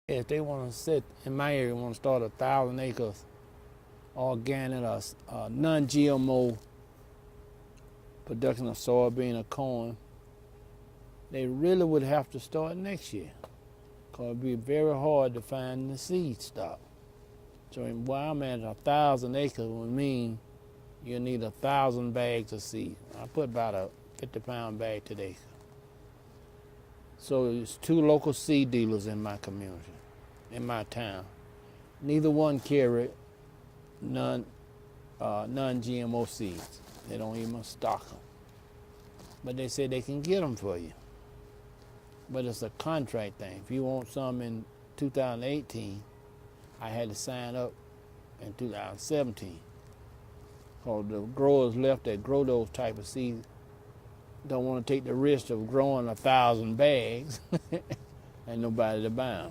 If they want to sit in my area, want to start 1,000 acres organic or non-GMO production of soybean or corn, they really would have to start next year, because it'd be very hard to find the seed stock. So where I'm at, 1,000 acres would mean you need 1,000 bags of seed. I put about a 50-pound bag to the acre. So there's 2 local seed dealers in my community, in my town. Neither one carry non-GMO seeds. They don't even stock them. But they say they can get them for you. But it's a contract thing. If you want some in 2018, I had to sign up in 2017. Because the growers left that grow those type of seeds don't want to take the risk of growing 1,000 bags and nobody to buy them.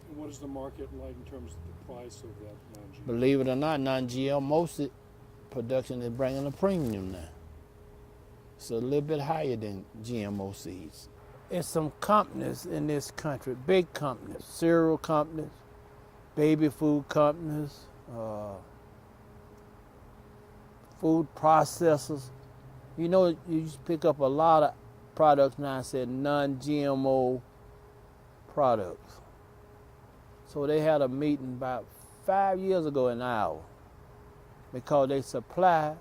And what is the market like in terms of the price of that non-GMO? Believe it or not, non-GMO production is bringing a premium now. It's a little bit higher than GMO seeds. It's some companies in this country, big companies, cereal companies, baby food companies, food processors. You know, you just pick up a lot of products now that said non-GMO products. So they had a meeting about 5 years ago in Iowa, because they supply,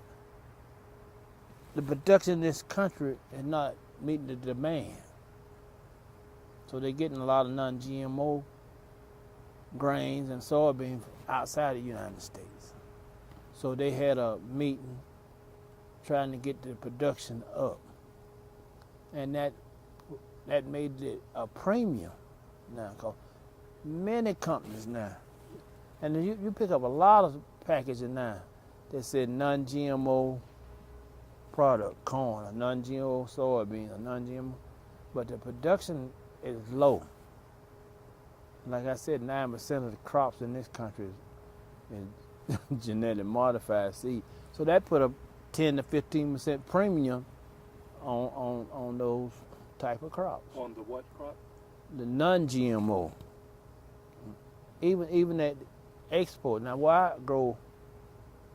the production in this country is not meeting the demand. So they're getting a lot of non-GMO grains and soybeans outside the United States. So they had a meeting trying to get the production up. And that made it a premium now, because many companies now, and you pick up a lot of packages now that said non-GMO product, corn, or non-GMO soybeans, or non-GMO, but the production is low. Like I said, 9% of the crops in this country is genetically modified seed. So that put a 10 to 15% premium on those type of crops. On the what crop? The non-GMO. Even at export. Now, where I grow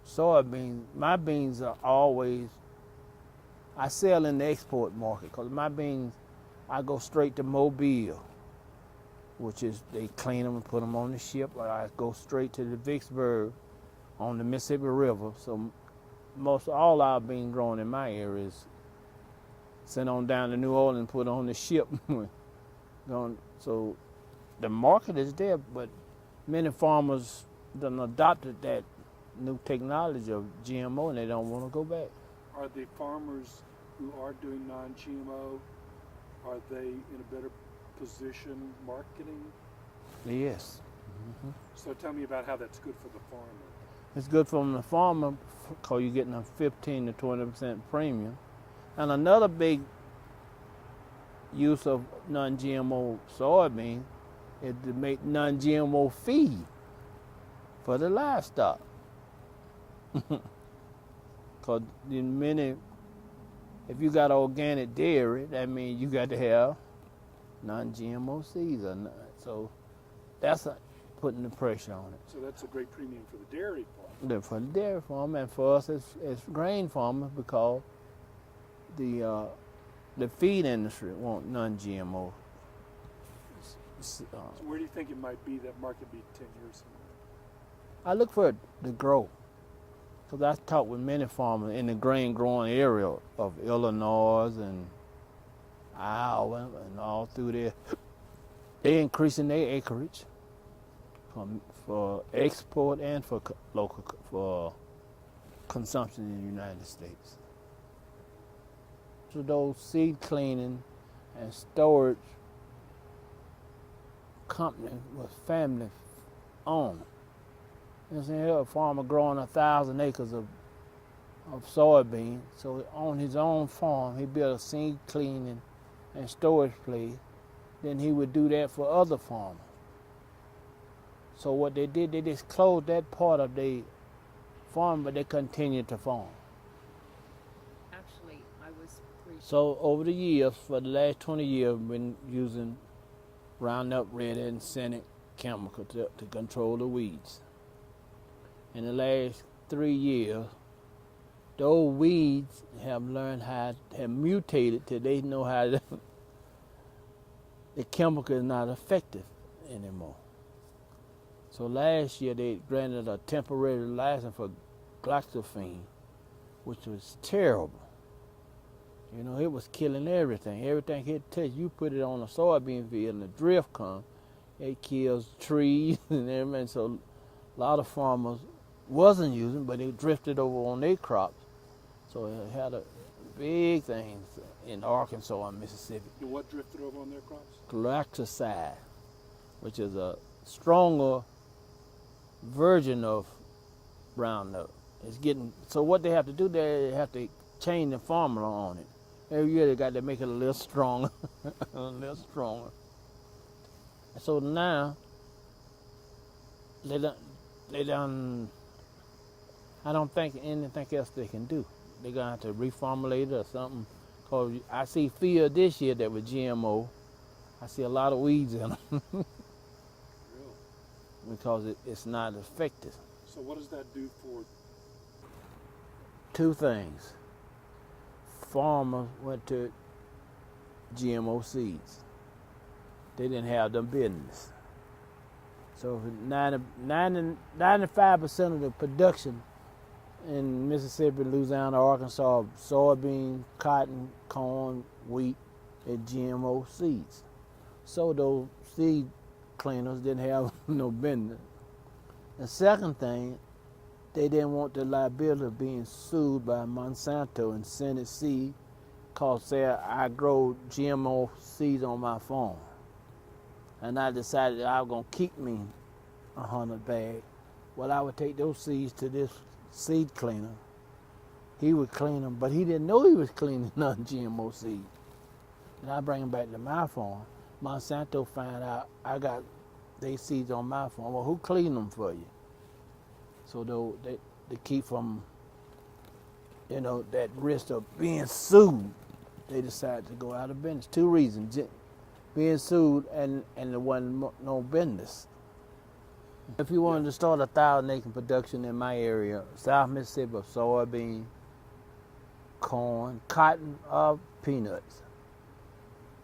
soybeans, my beans are always, I sell in the export market, because my beans, I go straight to Mobile, which is, they clean them and put them on the ship, or I go straight to the Vicksburg on the Mississippi River. So most all our beans grown in my area is sent on down to New Orleans and put on the ship. So the market is there, but many farmers done adopted that new technology of GMO, and they don't want to go back. Are the farmers who are doing non-GMO, are they in a better position marketing? Yes. Mm-hmm. So tell me about how that's good for the farmer. It's good for the farmer because you're getting a 15 to 20% premium. And another big use of non-GMO soybean is to make non-GMO feed for the livestock. Because in many, if you got organic dairy, that means you got to have non-GMO seeds. So that's putting the pressure on it. So that's a great premium for the dairy farm. For the dairy farm, and for us as grain farmers, because the feed industry want non-GMO. So where do you think it might be, that market be 10 years from now? I look for it to grow, because I talk with many farmers in the grain growing area of Illinois and Iowa and all through there. They're increasing their acreage for export and for for consumption in the United States. So those seed cleaning and storage company was family owned. You know, here a farmer growing 1,000 acres of soybean. So on his own farm, he built a seed cleaning and storage place. Then he would do that for other farmers. So what they did, they just closed that part of their farm, but they continued to farm. Actually, I was So over the years, for the last 20 years, I've been using Roundup Ready and Senate chemical to control the weeds. In the last 3 years, those weeds have learned have mutated till they know how to, the chemical is not effective anymore. So last year they granted a temporary license for glyphosate, which was terrible. You know, it was killing everything. Everything it touched, you put it on a soybean field and the drift comes, it kills trees and everything. So a lot of farmers wasn't using, but they drifted over on their crops. So it had a big thing in Arkansas and Mississippi. And what drifted over on their crops? Glyphosate, which is a stronger version of Roundup. It's getting, so what they have to do, they have to change the formula on it. Every year they got to make it a little stronger, a little stronger. So now, they done, I don't think anything else they can do. They're going to have to reformulate it or something. Because I see field this year that was GMO. I see a lot of weeds in them. Really? Because it's not effective. So what does that do for? 2 things. Farmers went to GMO seeds. They didn't have them business. So 95% of the production in Mississippi, Louisiana, Arkansas, soybean, cotton, corn, wheat, is GMO seeds. So those seed cleaners didn't have no business. The second thing, they didn't want the liability of being sued by Monsanto and Senate Seed, because say I grow GMO seeds on my farm. And I decided that I was going to keep me 100 bags. Well, I would take those seeds to this seed cleaner. He would clean them, but he didn't know he was cleaning non-GMO seeds. And I bring them back to my farm. Monsanto find out I got they seeds on my farm. Well, who cleaned them for you? So they keep from, you know, that risk of being sued, they decided to go out of business. 2 reasons: being sued and there wasn't no business. If you wanted to start a 1,000-acre production in my area, South Mississippi, of soybean, corn, cotton, or peanuts,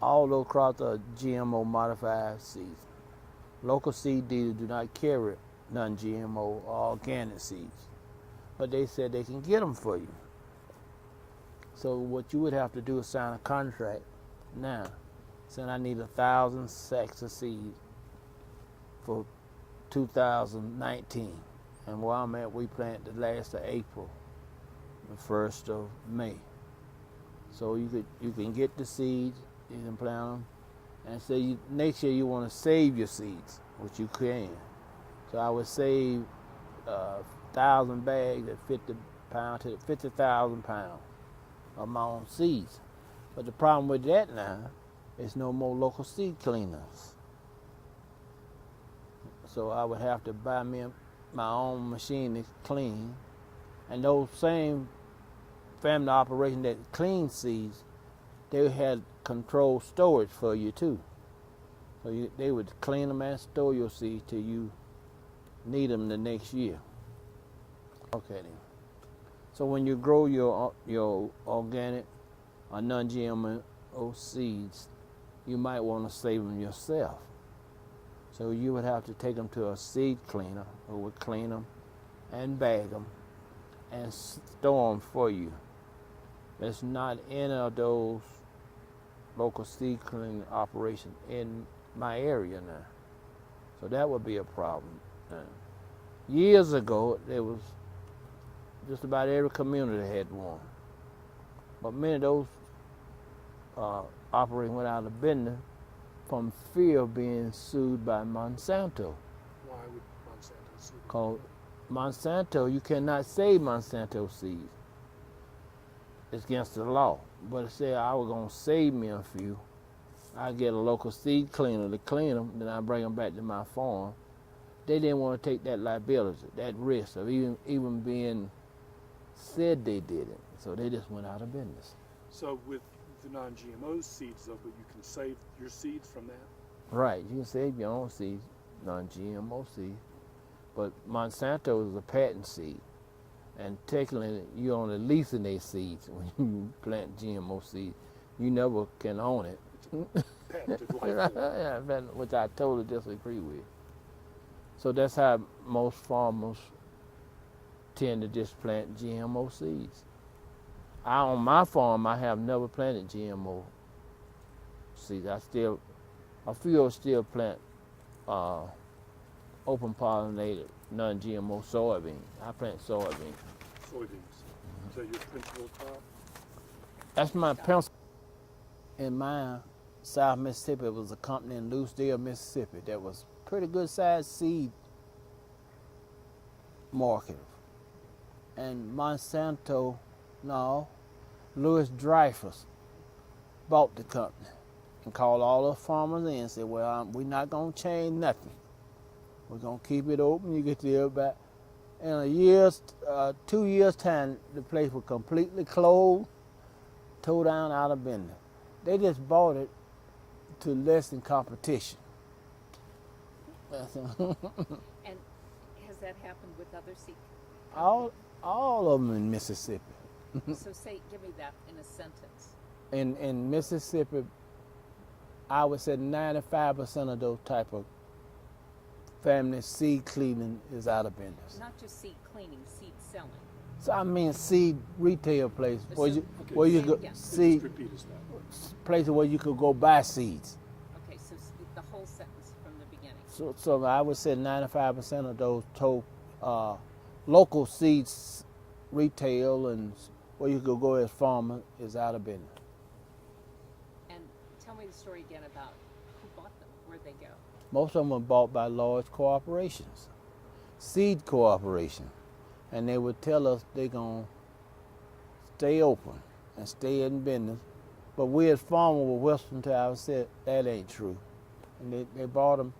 all those crops are GMO modified seeds. Local seed dealers do not carry non-GMO or organic seeds, but they said they can get them for you. So what you would have to do is sign a contract now, saying I need 1,000 sacks of seeds for 2019, and where I'm at, we plant the last of April, the 1st of May. So you can get the seeds, you can plant them, and say next year you want to save your seeds, which you can. So I would save 1,000 bags at 50 pounds to 50,000 pounds of my own seeds. But the problem with that now is no more local seed cleaners. So I would have to buy me my own machine to clean. And those same family operations that clean seeds, they had controlled storage for you too. So they would clean them and store your seeds till you need them the next year. Okay then. So when you grow your organic or non-GMO seeds, you might want to save them yourself. So you would have to take them to a seed cleaner who would clean them and bag them and store them for you. There's not any of those local seed cleaning operations in my area now. So that would be a problem. Years ago, there was just about every community had one. But many of those operating went out of business from fear of being sued by Monsanto. Why would Monsanto sue? Because Monsanto, you cannot save Monsanto seeds. It's against the law. But it said I was going to save me a few. I get a local seed cleaner to clean them, then I bring them back to my farm. They didn't want to take that liability, that risk of even being said they did it. So they just went out of business. So with the non-GMO seeds, though, but you can save your seeds from that? Right, you can save your own seeds, non-GMO seeds, but Monsanto is a patent seed, and technically you're only leasing their seeds when you plant GMO seeds. You never can own it. Patented life form. Yeah, which I totally disagree with. So that's how most farmers tend to just plant GMO seeds. On my farm, I have never planted GMO seeds. A few still plant open pollinated, non-GMO soybean. I plant soybean. Soybeans. Is that your principal crop? That's my principal. In my South Mississippi, it was a company in Lucedale, Mississippi that was pretty good sized seed market. And Monsanto, no, Louis Dreyfus bought the company and called all the farmers in and said, well, we're not going to change nothing. We're going to keep it open. You get to hear about. In a year's, 2 years' time, the place was completely closed, tore down, out of business. They just bought it to lessen competition. And has that happened with other seed? all of them in Mississippi. So give me that in a sentence. In Mississippi, I would say 95% of those type of family seed cleaning is out of business. Not just seed cleaning, seed selling. So I mean seed retail place where you Okay. where you Yeah. go Yeah. seed Repeat us now. places where you could go buy seeds. Okay, so the whole sentence from the beginning. So I would say 95% of those local seeds retail and where you could go as farmer is out of business. And tell me the story again about who bought them, where'd they go? Most of them are bought by large corporations, seed corporation, and they would tell us they're gonna stay open and stay in business. But we as farmers were whispering to ourselves that ain't true, and they bought them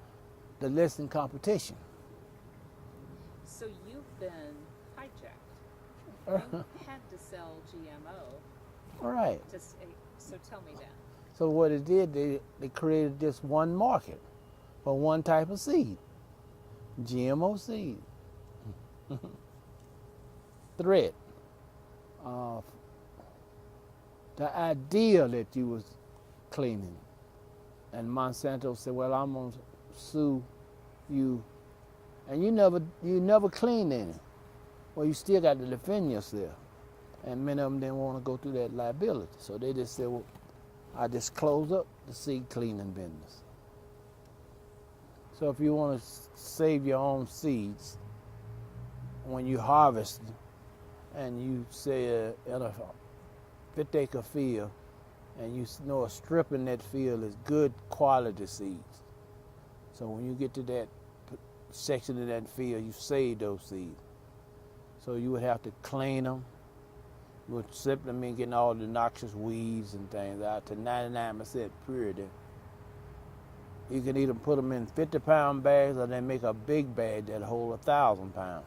to lessen competition. So you've been hijacked. You had to sell GMO. All right. So tell me that. So what it did, they created this one market for one type of seed, GMO seed. Threat. The idea that you was cleaning, and Monsanto said, "Well, I'm gonna sue you," and you never cleaned any. Well, you still got to defend yourself, and many of them didn't want to go through that liability, so they just said, "Well, I just close up the seed cleaning business." So if you want to save your own seeds, when you harvest and you say in a 50-acre field, and you know a strip in that field is good quality seeds. So when you get to that section of that field, you save those seeds. So you would have to clean them, which simply mean getting all the noxious weeds and things out to 99% purity. You can either put them in 50-pound bags or they make a big bag that'll hold 1,000 pounds.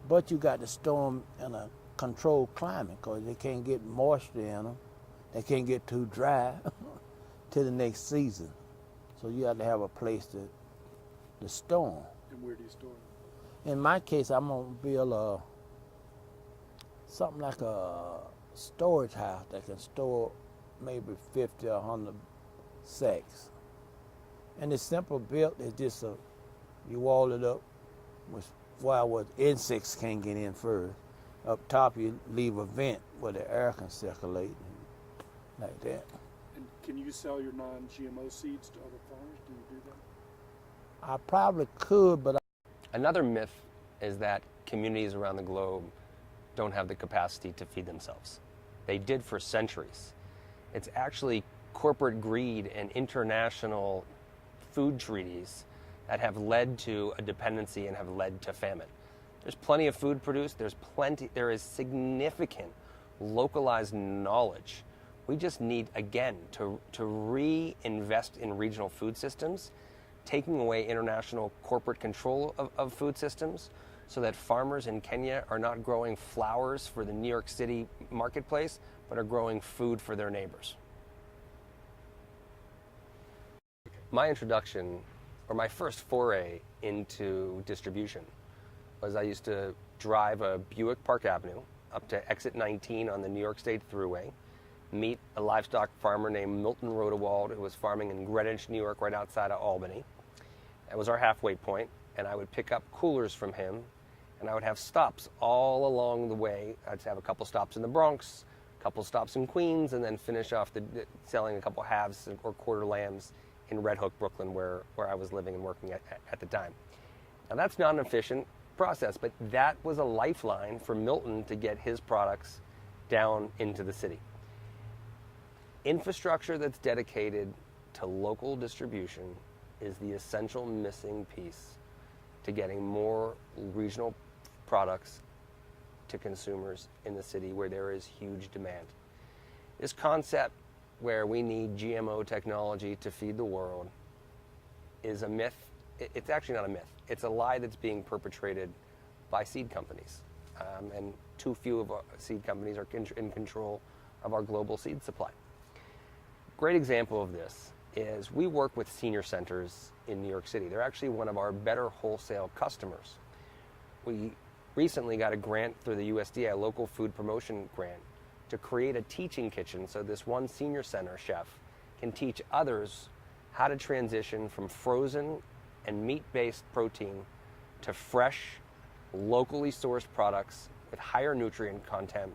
But you got to store them in a controlled climate because they can't get moisture in them. They can't get too dry till the next season. So you have to have a place to store them. And where do you store them? In my case, I'm gonna build something like a storage house that can store maybe 50 or 100 sacks. And it's simple built. It's just you wall it up with where insects can't get in first. Up top, you leave a vent where the air can circulate, like that. And can you sell your non-GMO seeds to other farmers? Do you do that? I probably could, but Another myth is that communities around the globe don't have the capacity to feed themselves. They did for centuries. It's actually corporate greed and international food treaties that have led to a dependency and have led to famine. There's plenty of food produced. There is significant localized knowledge. We just need, again, to reinvest in regional food systems, taking away international corporate control of food systems so that farmers in Kenya are not growing flowers for the New York City marketplace, but are growing food for their neighbors. my introduction, or my first foray into distribution, was I used to drive a Buick Park Avenue up to exit 19 on the New York State Thruway, meet a livestock farmer named Milton Rodewald, who was farming in Greenwich, New York, right outside of Albany. That was our halfway point, and I would pick up coolers from him, and I would have stops all along the way. I'd have a couple stops in the Bronx, a couple stops in Queens, and then finish off selling a couple halves or quarter lambs in Red Hook, Brooklyn, where I was living and working at the time. Now that's not an efficient process, but that was a lifeline for Milton to get his products down into the city. Infrastructure that's dedicated to local distribution is the essential missing piece to getting more regional products to consumers in the city where there is huge demand. This concept where we need GMO technology to feed the world is a myth. It's actually not a myth. It's a lie that's being perpetrated by seed companies. And too few of our seed companies are in control of our global seed supply. Great example of this is we work with senior centers in New York City. They're actually one of our better wholesale customers. We recently got a grant through the USDA, a local food promotion grant, to create a teaching kitchen so this one senior center chef can teach others how to transition from frozen and meat-based protein to fresh, locally sourced products with higher nutrient content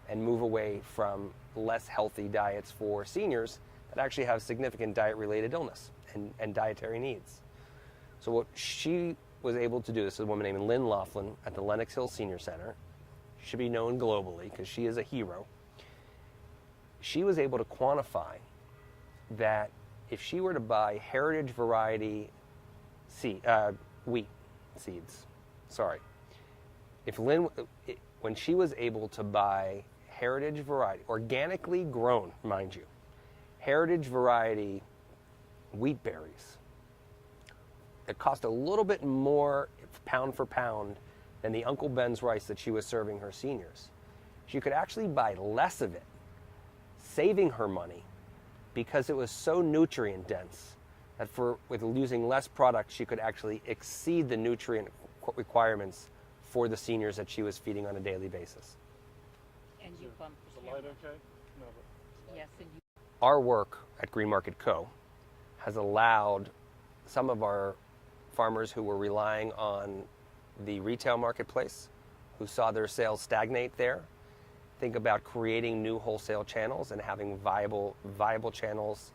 and move away from less healthy diets for seniors that actually have significant diet-related illness and dietary needs. So what she was able to do, this is a woman named Lynn Laughlin at the Lenox Hill Senior Center. She should be known globally because she is a hero. She was able to quantify that if she were to buy heritage variety wheat seeds, when she was able to buy heritage variety, organically grown, mind you, heritage variety wheat berries that cost a little bit more pound for pound than the Uncle Ben's rice that she was serving her seniors, she could actually buy less of it, saving her money because it was so nutrient dense that with using less product, she could actually exceed the nutrient requirements for the seniors that she was feeding on a daily basis. And you bumped Is the the light camera. okay? No, but Yes, and you. Our work at Green Market Co. has allowed some of our farmers who were relying on the retail marketplace, who saw their sales stagnate there, think about creating new wholesale channels and having viable channels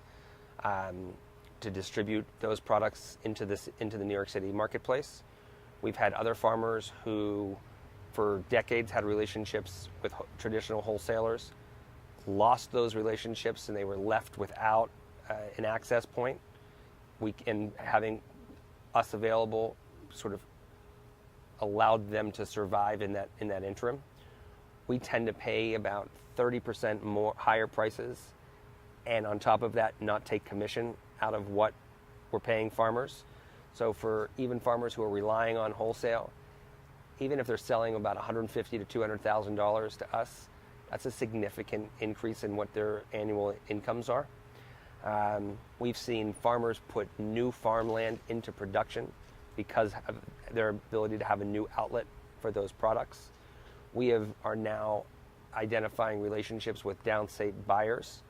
to distribute those products into the New York City marketplace. We've had other farmers who, for decades, had relationships with traditional wholesalers, lost those relationships, and they were left without an access point. And having us available sort of allowed them to survive in that interim. We tend to pay about 30% more higher prices, and on top of that, not take commission out of what we're paying farmers. So for even farmers who are relying on wholesale, even if they're selling about $150,000 to $200,000 to us, that's a significant increase in what their annual incomes are. We've seen farmers put new farmland into production because of their ability to have a new outlet for those products. We are now identifying relationships with downstate buyers,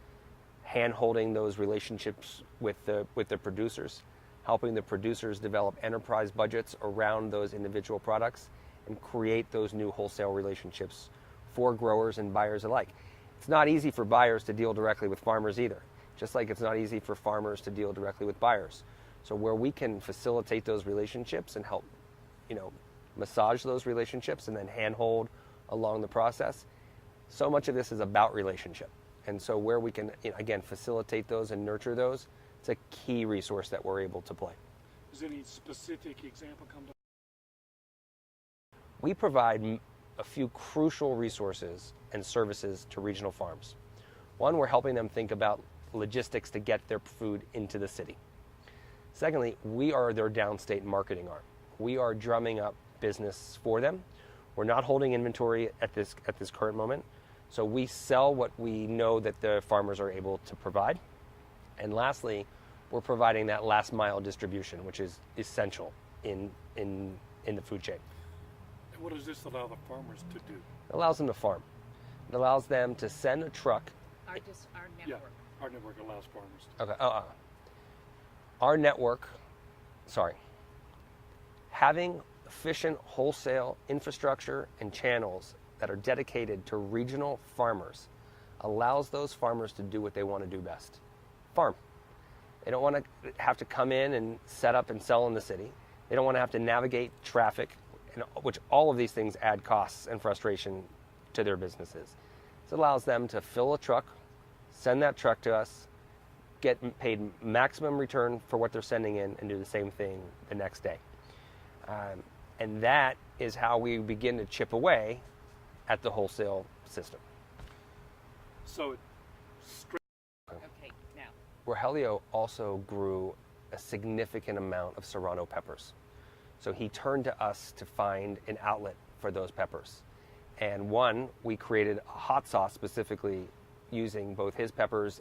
hand-holding those relationships with the producers, helping the producers develop enterprise budgets around those individual products, and create those new wholesale relationships for growers and buyers alike. It's not easy for buyers to deal directly with farmers either, just like it's not easy for farmers to deal directly with buyers. So where we can facilitate those relationships and help, massage those relationships and then handhold along the process, so much of this is about relationship. And so where we can, again, facilitate those and nurture those, it's a key resource that we're able to play. does any specific example come to? We provide a few crucial resources and services to regional farms. One, we're helping them think about logistics to get their food into the city. Secondly, we are their downstate marketing arm. We are drumming up business for them. We're not holding inventory at this current moment. So we sell what we know that the farmers are able to provide. And lastly, we're providing that last mile distribution, which is essential in the food chain. And what does this allow the farmers to do? It allows them to farm. It allows them to send a truck. Our network. Yeah, our network allows farmers to. Okay. Our network, having efficient wholesale infrastructure and channels that are dedicated to regional farmers allows those farmers to do what they want to do best, farm. They don't want to have to come in and set up and sell in the city. They don't want to have to navigate traffic, which all of these things add costs and frustration to their businesses. This allows them to fill a truck, send that truck to us, get paid maximum return for what they're sending in, and do the same thing the next day. And that is how we begin to chip away at the wholesale system. So it Okay, now. Rogelio also grew a significant amount of serrano peppers. So he turned to us to find an outlet for those peppers. And we created a hot sauce specifically using both his peppers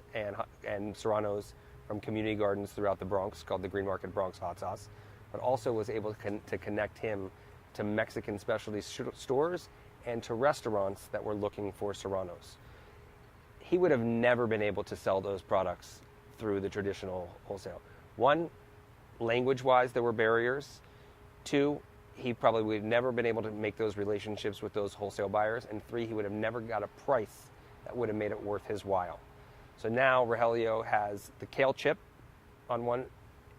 and serranos from community gardens throughout the Bronx called the Green Market Bronx Hot Sauce, but also was able to connect him to Mexican specialty stores and to restaurants that were looking for serranos. He would have never been able to sell those products through the traditional wholesale. One, language-wise, there were barriers. Two, he probably would have never been able to make those relationships with those wholesale buyers. And three, he would have never got a price that would have made it worth his while. So now Rogelio has the kale chip on one,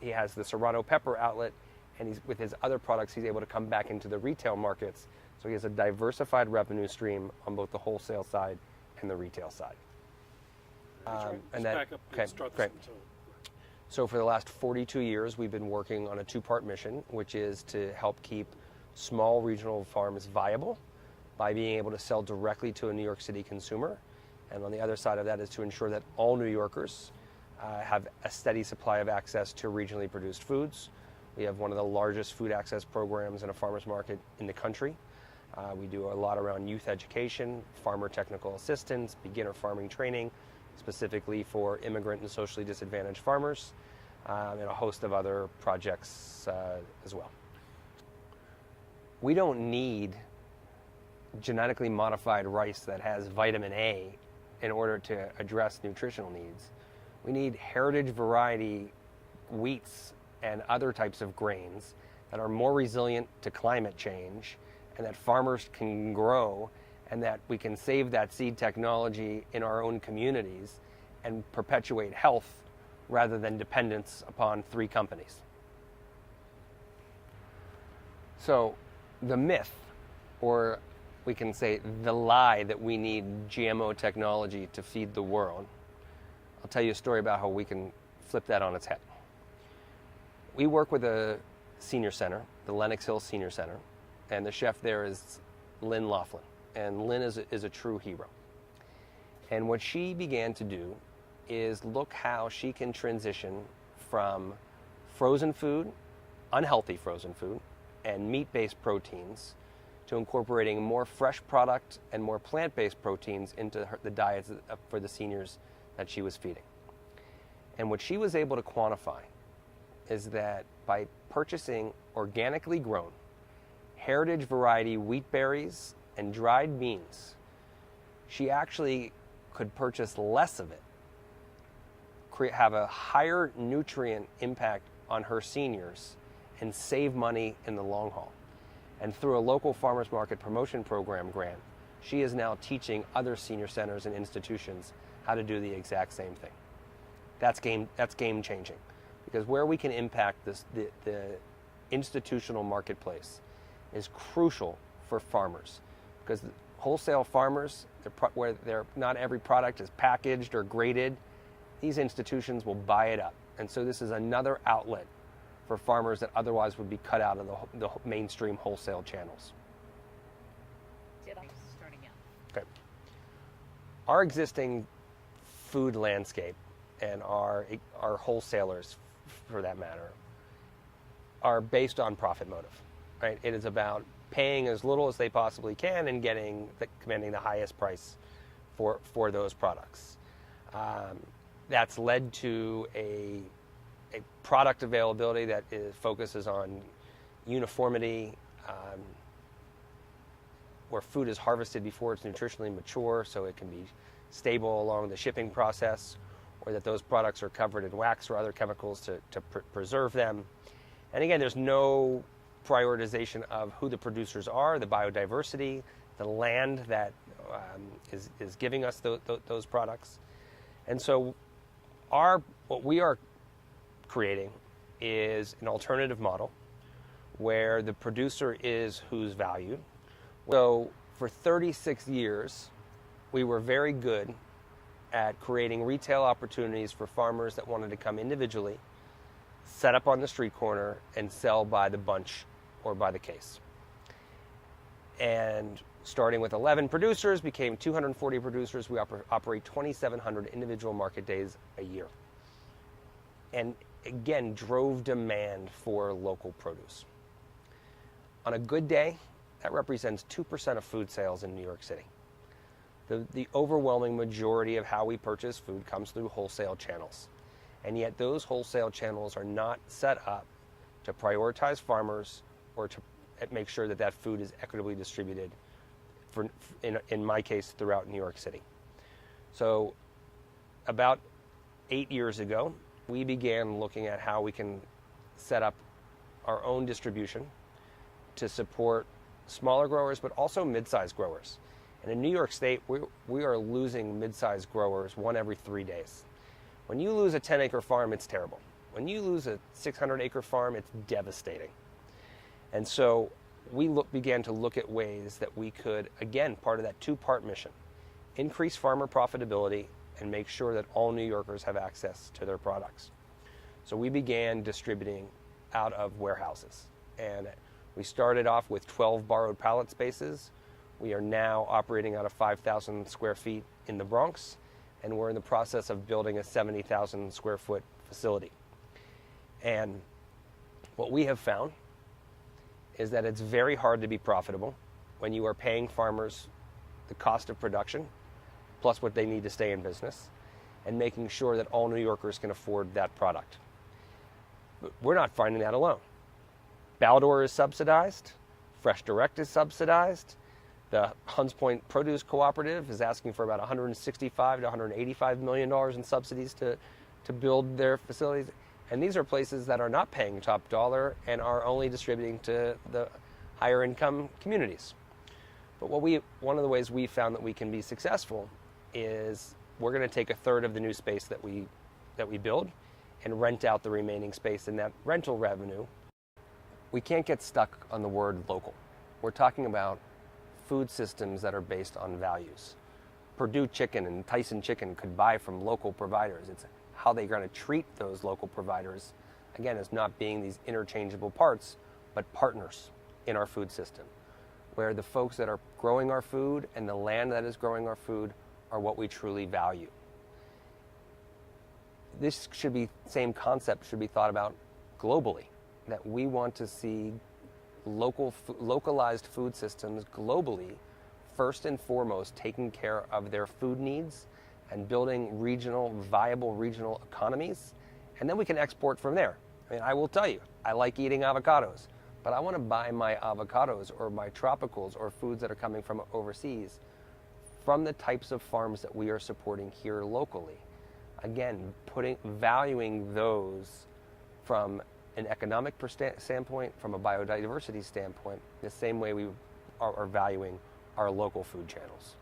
he has the serrano pepper outlet, and with his other products, he's able to come back into the retail markets. So he has a diversified revenue stream on both the wholesale side and the retail side. back up and start great. this. So for the last 42 years, we've been working on a two-part mission, which is to help keep small regional farms viable by being able to sell directly to a New York City consumer. And on the other side of that is to ensure that all New Yorkers have a steady supply of access to regionally produced foods. We have one of the largest food access programs in a farmer's market in the country. We do a lot around youth education, farmer technical assistance, beginner farming training, specifically for immigrant and socially disadvantaged farmers, and a host of other projects as well. We don't need genetically modified rice that has vitamin A in order to address nutritional needs. We need heritage variety wheats and other types of grains that are more resilient to climate change and that farmers can grow, and that we can save that seed technology in our own communities and perpetuate health rather than dependence upon 3 companies. So the myth, or we can say the lie, that we need GMO technology to feed the world, I'll tell you a story about how we can flip that on its head. We work with a senior center, the Lenox Hill Senior Center, and the chef there is Lynn Laughlin. And Lynn is a true hero. And what she began to do is look how she can transition from frozen food, unhealthy frozen food, and meat-based proteins to incorporating more fresh product and more plant-based proteins into the diets for the seniors that she was feeding. And what she was able to quantify is that by purchasing organically grown, heritage variety wheat berries and dried beans, she actually could purchase less of it, have a higher nutrient impact on her seniors, and save money in the long haul. And through a local farmers market promotion program grant, she is now teaching other senior centers and institutions how to do the exact same thing. That's game changing, because where we can impact the institutional marketplace is crucial for farmers, because wholesale farmers, where not every product is packaged or graded, these institutions will buy it up. And so this is another outlet for farmers that otherwise would be cut out of the mainstream wholesale channels. Starting out. Okay. Our existing food landscape and our wholesalers, for that matter, are based on profit motive, right? It is about paying as little as they possibly can and commanding the highest price for those products. That's led to a a product availability that focuses on uniformity, where food is harvested before it's nutritionally mature so it can be stable along the shipping process, or that those products are covered in wax or other chemicals to preserve them. And again, there's no prioritization of who the producers are, the biodiversity, the land that is giving us those products. And so what we are creating is an alternative model where the producer is who's valued. So for 36 years, we were very good at creating retail opportunities for farmers that wanted to come individually, set up on the street corner, and sell by the bunch or by the case. And starting with 11 producers, became 240 producers. We operate 2,700 individual market days a year. And again, drove demand for local produce. On a good day, that represents 2% of food sales in New York City. The overwhelming majority of how we purchase food comes through wholesale channels. And yet those wholesale channels are not set up to prioritize farmers or to make sure that food is equitably distributed, in my case, throughout New York City. So about 8 years ago, we began looking at how we can set up our own distribution to support smaller growers, but also mid-sized growers. And in New York State, we are losing mid-sized growers 1 every 3 days. When you lose a 10-acre farm, it's terrible. When you lose a 600-acre farm, it's devastating. And so we began to look at ways that we could, again, part of that two-part mission, increase farmer profitability and make sure that all New Yorkers have access to their products. So we began distributing out of warehouses. And we started off with 12 borrowed pallet spaces. We are now operating out of 5,000 square feet in the Bronx, and we're in the process of building a 70,000 square foot facility. And what we have found is that it's very hard to be profitable when you are paying farmers the cost of production, plus what they need to stay in business, and making sure that all New Yorkers can afford that product. But we're not finding that alone. Baldor is subsidized, Fresh Direct is subsidized, the Hunts Point Produce Cooperative is asking for about $165 to $185 million in subsidies to build their facilities. And these are places that are not paying top dollar and are only distributing to the higher income communities. But one of the ways we found that we can be successful is we're going to take a third of the new space that we build and rent out the remaining space. And that rental revenue, we can't get stuck on the word local. We're talking about food systems that are based on values. Purdue Chicken and Tyson Chicken could buy from local providers. It's how they're going to treat those local providers, again, as not being these interchangeable parts, but partners in our food system, where the folks that are growing our food and the land that is growing our food are what we truly value. This same concept should be thought about globally, that we want to see localized food systems globally, first and foremost, taking care of their food needs and building viable regional economies, and then we can export from there. I mean, I will tell you, I like eating avocados, but I want to buy my avocados or my tropicals or foods that are coming from overseas from the types of farms that we are supporting here locally. Again, valuing those from an economic standpoint, from a biodiversity standpoint, the same way we are valuing our local food channels.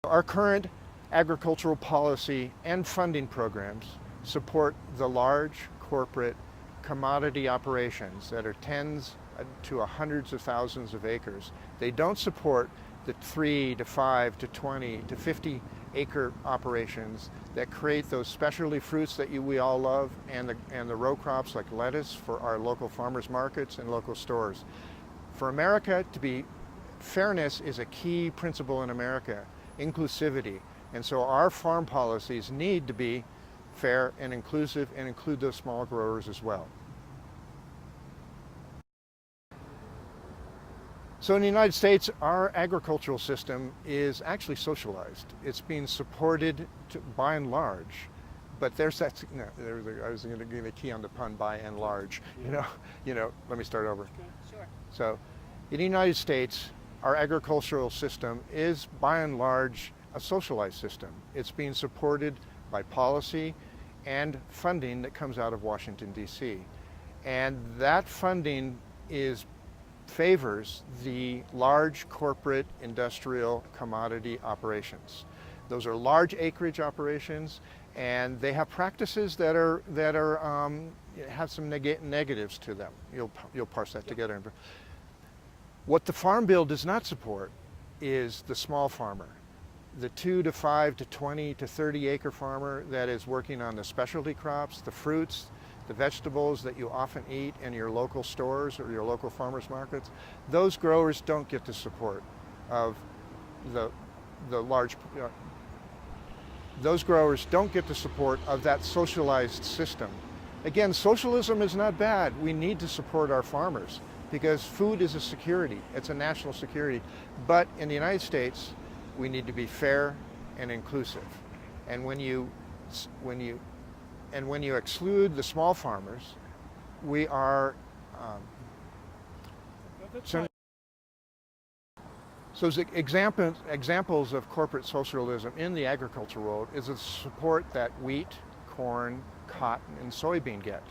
Our current agricultural policy and funding programs support the large corporate commodity operations that are tens to hundreds of thousands of acres. They don't support the 3 to 5 to 20 to 50 acre operations that create those specialty fruits that we all love, and the row crops like lettuce for our local farmers markets and local stores. For America to be, fairness is a key principle in America, inclusivity. And so our farm policies need to be fair and inclusive and include those small growers as well. So in the United States, our agricultural system is actually socialized. It's being supported by and large but there's that. No, I was going to give a key on the pun, by and large. Let me start over. Sure. So, in the United States, our agricultural system is by and large a socialized system. It's being supported by policy and funding that comes out of Washington, D.C. And that funding favors the large corporate industrial commodity operations. Those are large acreage operations, and they have practices that have some negatives to them. You'll parse that together. What the Farm Bill does not support is the small farmer, the 2 to 5 to 20 to 30 acre farmer that is working on the specialty crops, the fruits, the vegetables that you often eat in your local stores or your local farmers markets. Those growers don't get the support of the large. Those growers don't get the support of that socialized system. Again, socialism is not bad. We need to support our farmers because food is a security. It's a national security. But in the United States, we need to be fair and inclusive. And when you exclude the small farmers, we are so examples of corporate socialism in the agricultural world is the support that wheat, corn, cotton, and soybean get.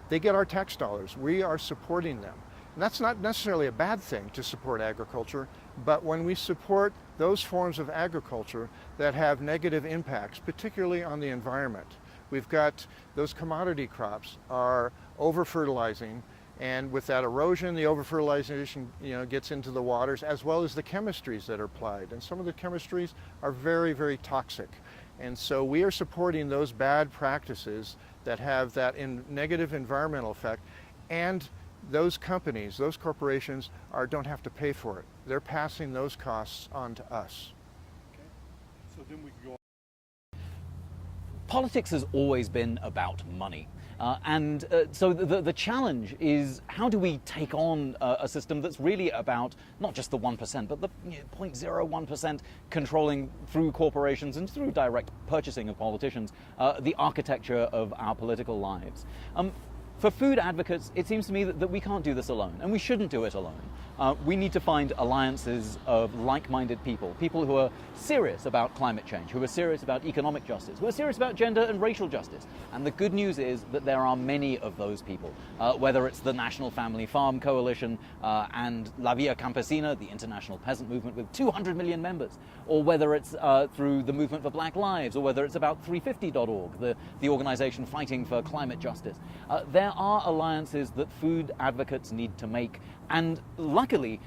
They get our tax dollars. We are supporting them. And that's not necessarily a bad thing to support agriculture, but when we support those forms of agriculture that have negative impacts, particularly on the environment, we've got those commodity crops are over-fertilizing, and with that erosion, the over-fertilization gets into the waters, as well as the chemistries that are applied. And some of the chemistries are very, very toxic. And so we are supporting those bad practices that have that negative environmental effect, and those companies, those corporations don't have to pay for it. They're passing those costs on to us. Okay. So then we can go on. Politics has always been about money. So the challenge is, how do we take on a system that's really about not just the 1%, but the 0.01% controlling through corporations and through direct purchasing of politicians, the architecture of our political lives. For food advocates, it seems to me that we can't do this alone, and we shouldn't do it alone. We need to find alliances of like-minded people who are serious about climate change, who are serious about economic justice, who are serious about gender and racial justice. And the good news is that there are many of those people, whether it's the National Family Farm Coalition and La Via Campesina, the international peasant movement with 200 million members, or whether it's through the Movement for Black Lives, or whether it's about 350.org, the organization fighting for climate justice. There are alliances that food advocates need to make, and luckily,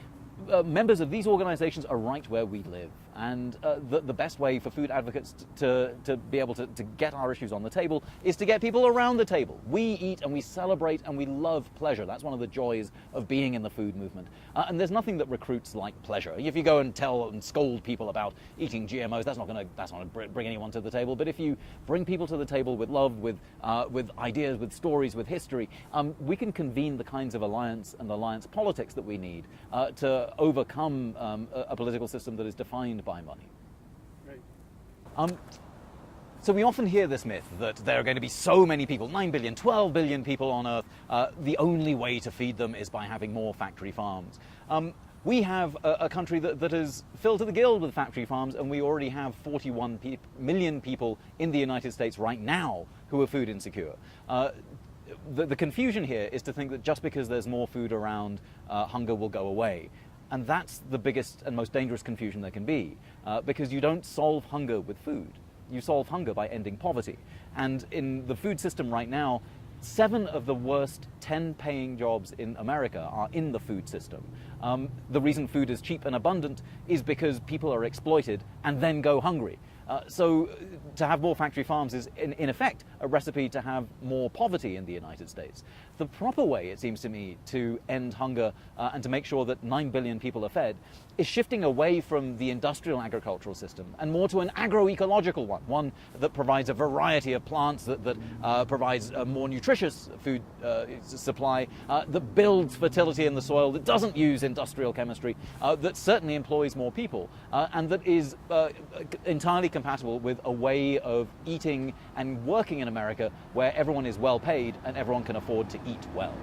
members of these organizations are right where we live. And the best way for food advocates to be able to get our issues on the table is to get people around the table. We eat and we celebrate and we love pleasure. That's one of the joys of being in the food movement. And there's nothing that recruits like pleasure. If you go and tell and scold people about eating GMOs, that's not going to bring anyone to the table. But if you bring people to the table with love, with ideas, with stories, with history, we can convene the kinds of alliance politics that we need to overcome a political system that is defined by money. Right. So we often hear this myth that there are going to be so many people, 9 billion, 12 billion people on Earth, the only way to feed them is by having more factory farms. We have a country that is filled to the gill with factory farms, and we already have 41 million people in the United States right now who are food insecure. The confusion here is to think that just because there's more food around, hunger will go away. And that's the biggest and most dangerous confusion there can be, because you don't solve hunger with food. You solve hunger by ending poverty. And in the food system right now, 7 of the worst 10 paying jobs in America are in the food system. The reason food is cheap and abundant is because people are exploited and then go hungry. So to have more factory farms is, in effect, a recipe to have more poverty in the United States. the proper way, it seems to me, to end hunger and to make sure that 9 billion people are fed is shifting away from the industrial agricultural system and more to an agroecological one that provides a variety of plants, that provides a more nutritious food supply, that builds fertility in the soil, that doesn't use industrial chemistry, that certainly employs more people, and that is entirely compatible with a way of eating and working in America where everyone is well paid and everyone can afford to eat well.